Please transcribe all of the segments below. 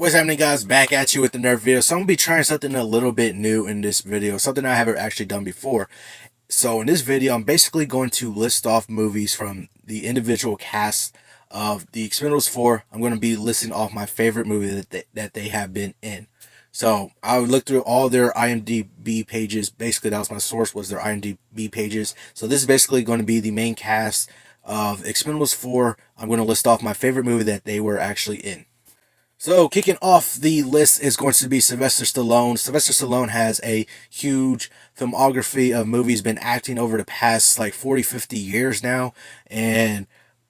What's happening, guys? Back at you with another video. So I'm gonna be trying something a little bit new in this video, something I haven't actually done before. So in this video, I'm basically going to list off movies from the individual cast of the Expendables 4. I'm going to be listing off my favorite movie that they have been in. So I would look through all their IMDb pages. Basically, that was my source, was their IMDb pages. So this is basically going to be the main cast of Expendables 4. I'm going to list off my favorite movie that they were actually in. So, kicking off the list is going to be Sylvester Stallone. Sylvester Stallone has a huge filmography of movies, been acting over the past like 40, 50 years now. And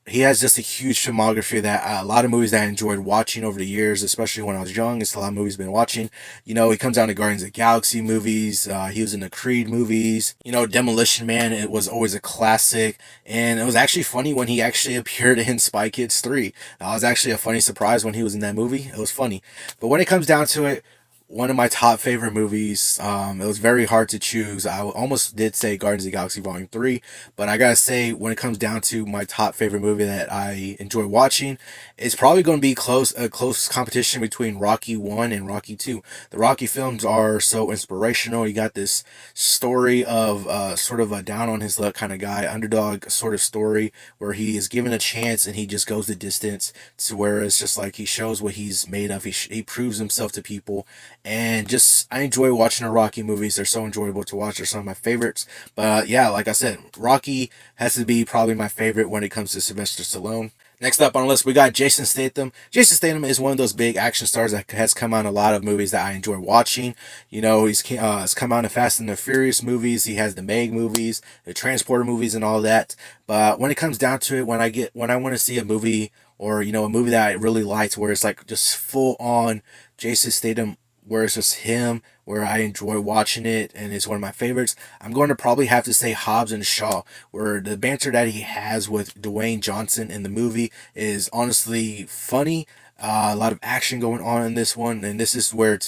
he has just a huge filmography that a lot of movies that I enjoyed watching over the years, especially when I was young. It's a lot of movies I've been watching. You know, he comes down to Guardians of the Galaxy movies. He was in the Creed movies. You know, Demolition Man, it was always a classic. And it was actually funny when he actually appeared in Spy Kids 3. That was actually a funny surprise when he was in that movie. It was funny. But when it comes down to it, one of my top favorite movies. It was very hard to choose. I almost did say Guardians of the Galaxy Volume 3, but I gotta say, when it comes down to my top favorite movie that I enjoy watching, it's probably going to be a close competition between Rocky 1 and Rocky 2. The Rocky films are so inspirational. You got this story of sort of a down on his luck kind of guy, underdog sort of story, where he is given a chance and he just goes the distance, to where it's just like he shows what he's made of. He proves himself to people, and just I enjoy watching the Rocky movies. They're so enjoyable to watch. They're some of my favorites. But yeah, like I said, Rocky has to be probably my favorite when it comes to Sylvester Stallone. Next up on the list, we got Jason Statham. Jason Statham is one of those big action stars that has come out in a lot of movies that I enjoy watching. You know, he's come out in Fast and the Furious movies. He has the Meg movies, the Transporter movies, and all that. But when it comes down to it, when I want to see a movie, or a movie that I really liked, where it's like just full on Jason Statham, where it's just him, where I enjoy watching it, and it's one of my favorites, I'm going to probably have to say Hobbs and Shaw, where the banter that he has with Dwayne Johnson in the movie is honestly funny. A lot of action going on in this one, and this is where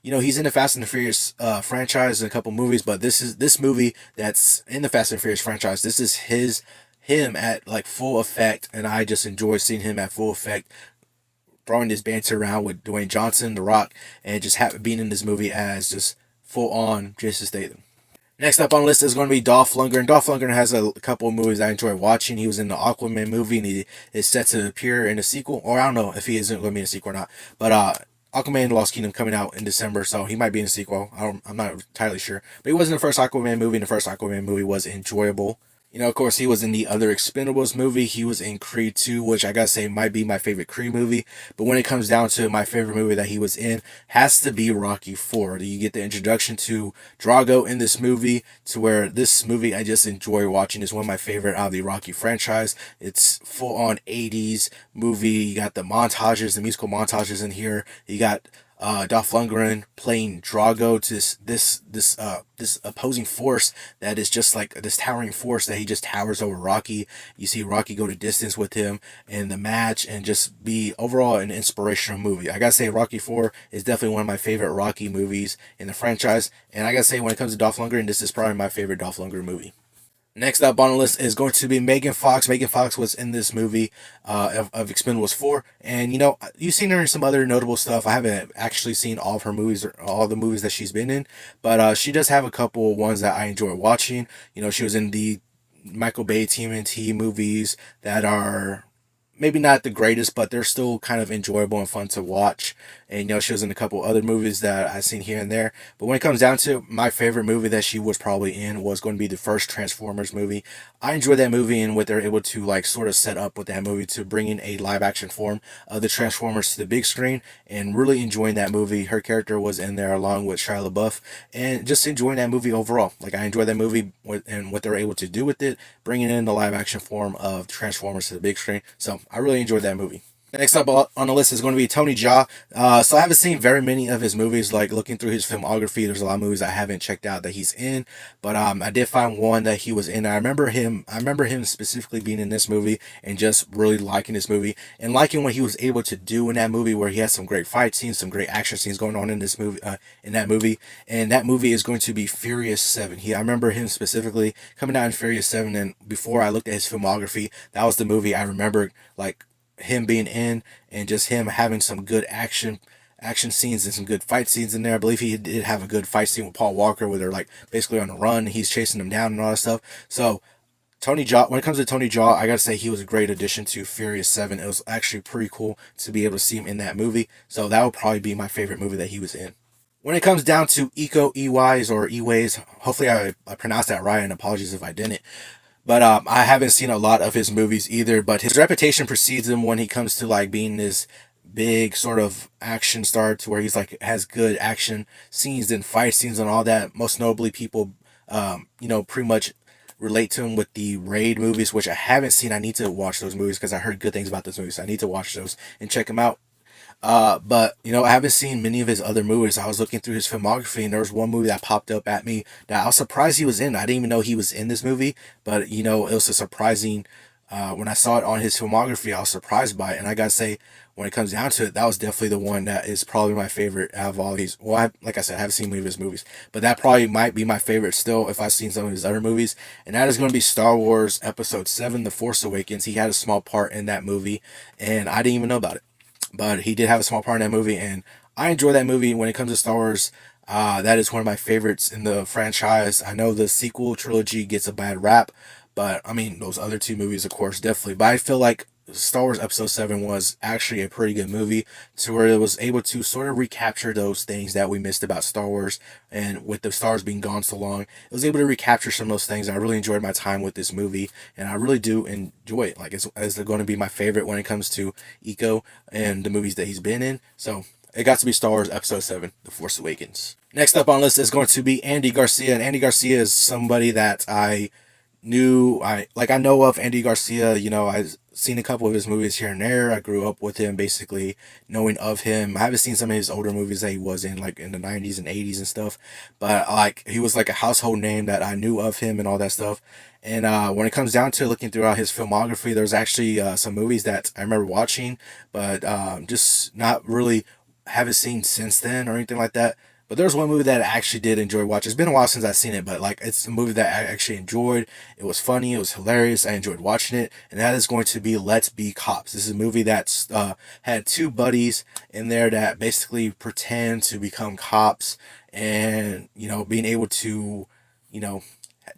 he's in the Fast and the Furious franchise in a couple movies, but this movie that's in the Fast and Furious franchise. This is him at like full effect, and I just enjoy seeing him at full effect, throwing this banter around with Dwayne Johnson, The Rock, and just being in this movie as just full on Jason Statham. Next up on the list is going to be Dolph Lundgren. Dolph Lundgren has a couple of movies I enjoy watching. He was in the Aquaman movie, and he is set to appear in a sequel, or I don't know if he isn't going to be in a sequel or not. But Aquaman Lost Kingdom coming out in December, so he might be in a sequel. I'm not entirely sure. But he was in the first Aquaman movie, and the first Aquaman movie was enjoyable. You know, of course, he was in the other Expendables movie. He was in Creed 2, which I gotta say might be my favorite Creed movie. But when it comes down to it, my favorite movie that he was in has to be Rocky 4. You get the introduction to Drago in this movie, to where this movie I just enjoy watching. It's one of my favorite out of the Rocky franchise. It's full on 80s movie. You got the montages, the musical montages in here. You got Dolph Lundgren playing Drago to this opposing force that is just like this towering force that he just towers over Rocky. You see Rocky go to distance with him in the match, and just be overall an inspirational movie. I gotta say, Rocky 4 is definitely one of my favorite Rocky movies in the franchise, and I gotta say, when it comes to Dolph Lundgren, this is probably my favorite Dolph Lundgren movie. Next up on the list is going to be Megan Fox. Megan Fox was in this movie of Expendables 4. And, you've seen her in some other notable stuff. I haven't actually seen all of her movies, or all the movies that she's been in. But she does have a couple of ones that I enjoy watching. She was in the Michael Bay TMNT movies that are maybe not the greatest, but they're still kind of enjoyable and fun to watch. And she was in a couple other movies that I've seen here and there. But when it comes down to it, my favorite movie that she was probably in was going to be the first Transformers movie. I enjoyed that movie, and what they're able to like sort of set up with that movie to bring in a live action form of the Transformers to the big screen, and really enjoying that movie. Her character was in there along with Shia LaBeouf, and just enjoying that movie overall. Like, I enjoyed that movie and what they're able to do with it, bringing in the live action form of Transformers to the big screen. So I really enjoyed that movie. Next up on the list is going to be Tony Jaa. So I haven't seen very many of his movies. Like, looking through his filmography, there's a lot of movies I haven't checked out that he's in. But I did find one that he was in. I remember him specifically being in this movie, and just really liking this movie, and liking what he was able to do in that movie, where he has some great fight scenes, some great action scenes going on in this movie. In that movie, and that movie is going to be Furious 7. I remember him specifically coming out in Furious 7, and before I looked at his filmography, that was the movie I remembered, like, him being in and just him having some good action scenes and some good fight scenes in there. I believe he did have a good fight scene with Paul Walker where they're like basically on a run. He's chasing them down and all that stuff. So Tony Jaa, when it comes to Tony Jaa, I gotta say he was a great addition to Furious 7. It was actually pretty cool to be able to see him in that movie. So that would probably be my favorite movie that he was in. When it comes down to Eco EYs or E-Ways, hopefully I pronounced that right, and apologies if I didn't. But I haven't seen a lot of his movies either. But his reputation precedes him when he comes to like being this big sort of action star to where he's like has good action scenes and fight scenes and all that. Most notably, people, pretty much relate to him with the Raid movies, which I haven't seen. I need to watch those movies because I heard good things about those movies. So I need to watch those and check them out. But I haven't seen many of his other movies. I was looking through his filmography, and there was one movie that popped up at me that I was surprised he was in. I didn't even know he was in this movie, but it was a surprising. When I saw it on his filmography, I was surprised by it, and I gotta say, when it comes down to it, that was definitely the one that is probably my favorite out of all these. Well, like I said, I haven't seen many of his movies, but that probably might be my favorite still if I've seen some of his other movies, and that is going to be Star Wars Episode 7: The Force Awakens. He had a small part in that movie, and I didn't even know about it, but he did have a small part in that movie, and I enjoy that movie. When it comes to Star Wars, that is one of my favorites in the franchise. I know the sequel trilogy gets a bad rap, but I mean those other two movies, of course, definitely. But I feel like Star Wars Episode 7 was actually a pretty good movie to where it was able to sort of recapture those things that we missed about Star Wars. And with the stars being gone so long, it was able to recapture some of those things. I really enjoyed my time with this movie, and I really do enjoy it. Like, it's going to be my favorite when it comes to Eco and the movies that he's been in. So it got to be Star Wars Episode 7: The Force Awakens. Next up on the list is going to be Andy Garcia. And Andy Garcia is somebody that I know of Andy Garcia. I've seen a couple of his movies here and there. I grew up with him, basically knowing of him. I haven't seen some of his older movies that he was in, like in the 90s and 80s and stuff, but like he was like a household name that I knew of him and all that stuff. And when it comes down to looking throughout his filmography, there's actually some movies that I remember watching, but just not really haven't seen since then or anything like that. But there's one movie that I actually did enjoy watching. It's been a while since I've seen it, but like it's a movie that I actually enjoyed. It was funny, it was hilarious. I enjoyed watching it, and that is going to be Let's Be Cops. This is a movie that's had two buddies in there that basically pretend to become cops, and being able to, you know,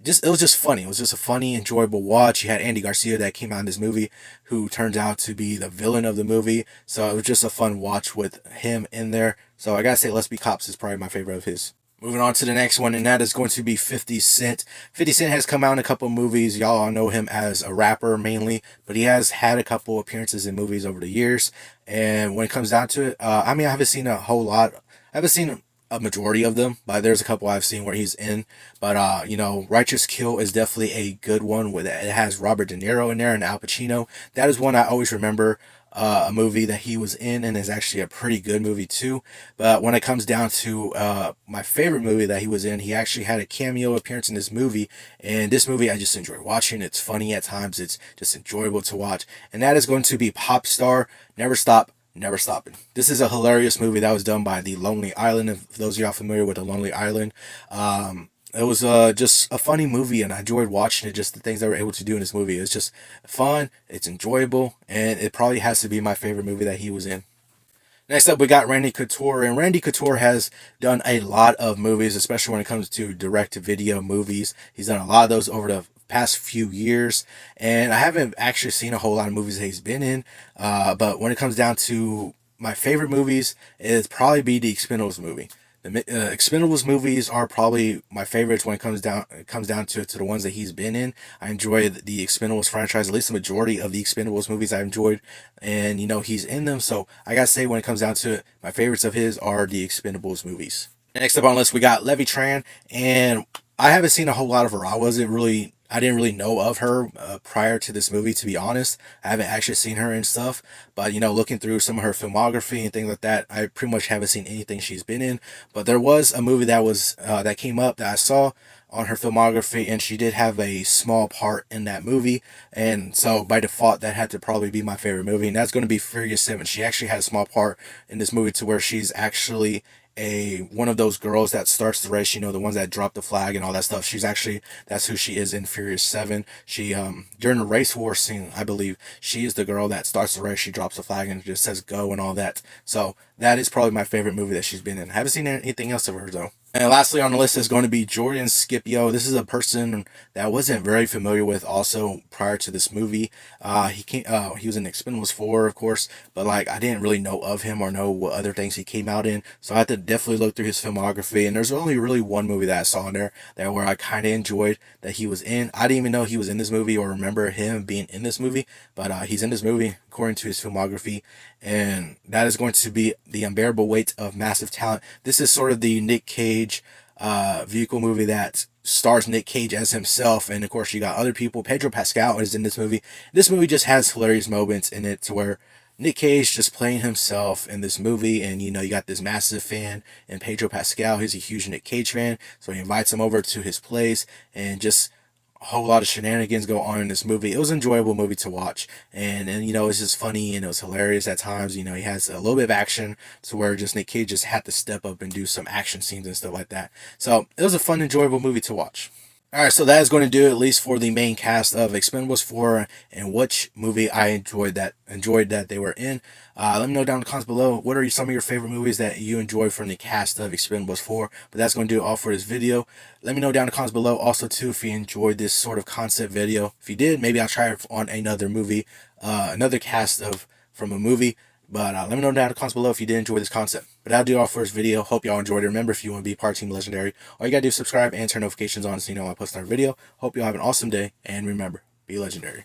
just it was just funny. It was just a funny, enjoyable watch. You had Andy Garcia that came out in this movie, who turns out to be the villain of the movie. So it was just a fun watch with him in there. So I gotta say, Let's Be Cops is probably my favorite of his. Moving on to the next one, and that is going to be 50 Cent. 50 Cent has come out in a couple movies. Y'all all know him as a rapper mainly, but he has had a couple appearances in movies over the years. And when it comes down to it, I haven't seen a whole lot. I haven't seen a majority of them, but there's a couple I've seen where he's in. But Righteous Kill is definitely a good one. With it has Robert De Niro in there and Al Pacino. That is one I always remember. A movie that he was in, and is actually a pretty good movie too. But when it comes down to my favorite movie that he was in, he actually had a cameo appearance in this movie, and this movie I just enjoy watching. It's funny at times, it's just enjoyable to watch, and that is going to be Pop Star: Never Stop, Never Stopping. This is a hilarious movie that was done by The Lonely Island. If those of y'all familiar with The Lonely Island, it was just a funny movie, and I enjoyed watching it. Just the things they were able to do in this movie. It's just fun, it's enjoyable, and it probably has to be my favorite movie that he was in. Next up, we got Randy Couture, and Randy Couture has done a lot of movies, especially when it comes to direct-to-video movies. He's done a lot of those over the past few years, and I haven't actually seen a whole lot of movies that he's been in, but when it comes down to my favorite movies, it'd probably be the Expendables movie. The Expendables movies are probably my favorites when it comes down to the ones that he's been in. I enjoy the Expendables franchise. At least the majority of the Expendables movies I've enjoyed, and he's in them. So I gotta say, when it comes down to it, my favorites of his are the Expendables movies. Next up on the list, we got Levy Tran, and I haven't seen a whole lot of her. I didn't really know of her prior to this movie, to be honest. I haven't actually seen her and stuff, but looking through some of her filmography and things like that, I pretty much haven't seen anything she's been in. But there was a movie that came up that I saw on her filmography, and she did have a small part in that movie, and so by default that had to probably be my favorite movie, and that's going to be Furious 7. She actually had a small part in this movie to where she's actually a one of those girls that starts the race, the ones that drop the flag and all that stuff. That's who she is in Furious 7. She during the race war scene, I believe, she is the girl that starts the race. She drops the flag and just says go and all that. So that is probably my favorite movie that she's been in. I haven't seen anything else of her though. And lastly on the list is going to be Jordan Scipio. This is a person that I wasn't very familiar with also prior to this movie. He was in Expendables 4, of course, but like I didn't really know of him or know what other things he came out in. So I had to definitely look through his filmography. And there's only really one movie that I saw in there that where I kind of enjoyed that he was in. I didn't even know he was in this movie or remember him being in this movie, but he's in this movie according to his filmography, and that is going to be The Unbearable Weight of Massive Talent. This is sort of the Nick Cage vehicle movie that stars Nick Cage as himself, and of course you got other people. Pedro Pascal is in this movie. This movie just has hilarious moments in it to where Nick Cage just playing himself in this movie, and you got this massive fan and Pedro Pascal. He's a huge Nick Cage fan, so he invites him over to his place, and just a whole lot of shenanigans go on in this movie. It was an enjoyable movie to watch, and it's just funny and it was hilarious at times. He has a little bit of action to where just Nick Cage just had to step up and do some action scenes and stuff like that. So it was a fun, enjoyable movie to watch. Alright, so that is going to do it, at least for the main cast of Expendables 4 and which movie I enjoyed that they were in. Let me know down in the comments below what are some of your favorite movies that you enjoyed from the cast of Expendables 4. But that's going to do it all for this video. Let me know down in the comments below also too if you enjoyed this sort of concept video. If you did, maybe I'll try it on another movie, another cast from a movie. But let me know down in the comments below if you did enjoy this concept. But that'll do it all for this video. Hope y'all enjoyed it. Remember, if you want to be part of Team Legendary, all you gotta do is subscribe and turn notifications on so you know when I post another video. Hope y'all have an awesome day. And remember, be legendary.